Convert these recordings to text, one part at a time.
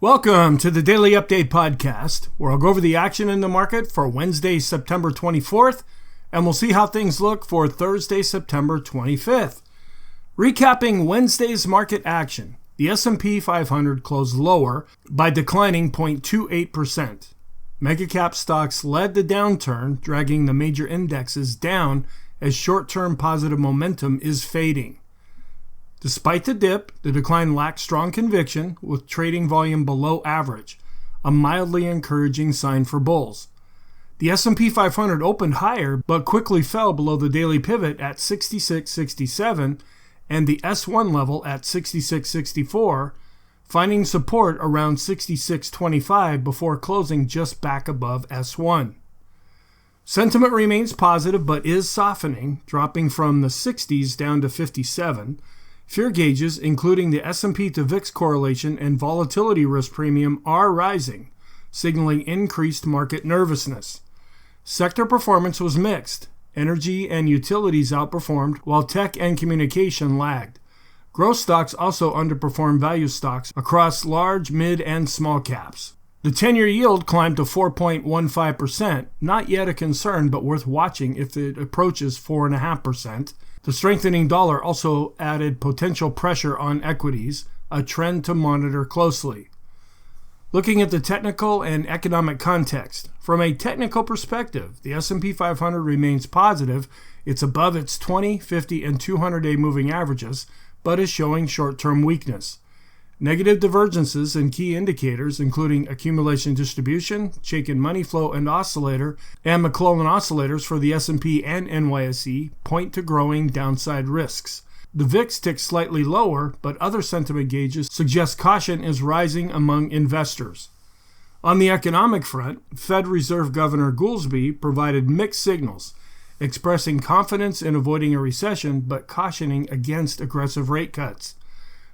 Welcome to the Daily Update Podcast, where I'll go over the action in the market for Wednesday, September 24th, and we'll see how things look for Thursday, September 25th. Recapping Wednesday's market action, the S&P 500 closed lower by declining 0.28%. MegaCap stocks led the downturn, dragging the major indexes down as short-term positive momentum is fading. Despite the dip, the decline lacked strong conviction, with trading volume below average, a mildly encouraging sign for bulls. The S&P 500 opened higher but quickly fell below the daily pivot at 66.67 and the S1 level at 66.64, finding support around 66.25 before closing just back above S1. Sentiment remains positive but is softening, dropping from the 60s down to 57. Fear gauges, including the S&P-to-VIX correlation and volatility risk premium, are rising, signaling increased market nervousness. Sector performance was mixed. Energy and utilities outperformed, while tech and communication lagged. Growth stocks also underperformed value stocks across large, mid, and small caps. The 10-year yield climbed to 4.15%, not yet a concern, but worth watching if it approaches 4.5%. The strengthening dollar also added potential pressure on equities, a trend to monitor closely. Looking at the technical and economic context, from a technical perspective, the S&P 500 remains positive. It's above its 20, 50, and 200-day moving averages, but is showing short-term weakness. Negative divergences in key indicators, including accumulation distribution, Chaikin money flow and oscillator, and McClellan oscillators for the S&P and NYSE, point to growing downside risks. The VIX ticked slightly lower, but other sentiment gauges suggest caution is rising among investors. On the economic front, Fed Reserve Governor Goolsbee provided mixed signals, expressing confidence in avoiding a recession but cautioning against aggressive rate cuts.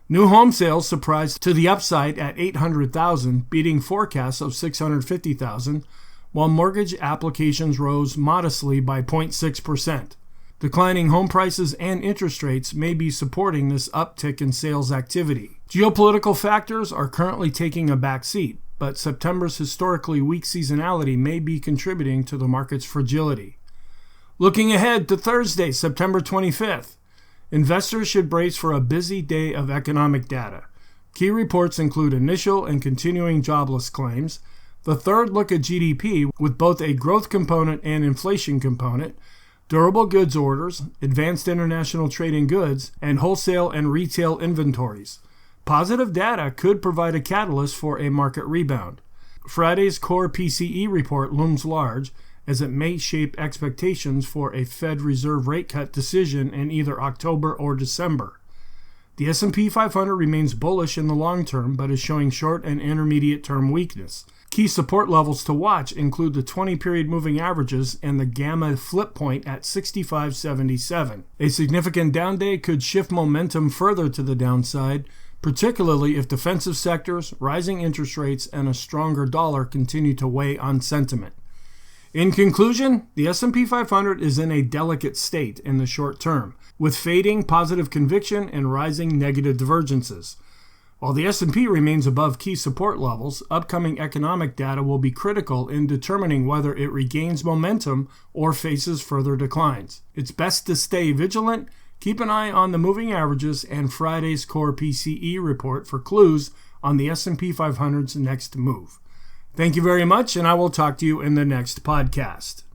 New home sales surprised to the upside at 800,000, beating forecasts of 650,000, while mortgage applications rose modestly by 0.6%. Declining home prices and interest rates may be supporting this uptick in sales activity. Geopolitical factors are currently taking a back seat, but September's historically weak seasonality may be contributing to the market's fragility. Looking ahead to Thursday, September 25th, investors should brace for a busy day of economic data. Key reports include initial and continuing jobless claims, the third look at GDP with both a growth component and inflation component, durable goods orders, advanced international trade in goods, and wholesale and retail inventories. Positive data could provide a catalyst for a market rebound. Friday's core PCE report looms large, as it may shape expectations for a Fed Reserve rate cut decision in either October or December. The S&P 500 remains bullish in the long term, but is showing short and intermediate term weakness. Key support levels to watch include the 20-period moving averages and the gamma flip point at 65.77. A significant down day could shift momentum further to the downside, particularly if defensive sectors, rising interest rates, and a stronger dollar continue to weigh on sentiment. In conclusion, the S&P 500 is in a delicate state in the short term, with fading positive conviction and rising negative divergences. While the S&P remains above key support levels, upcoming economic data will be critical in determining whether it regains momentum or faces further declines. It's best to stay vigilant, keep an eye on the moving averages and Friday's core PCE report for clues on the S&P 500's next move. Thank you very much, and I will talk to you in the next podcast.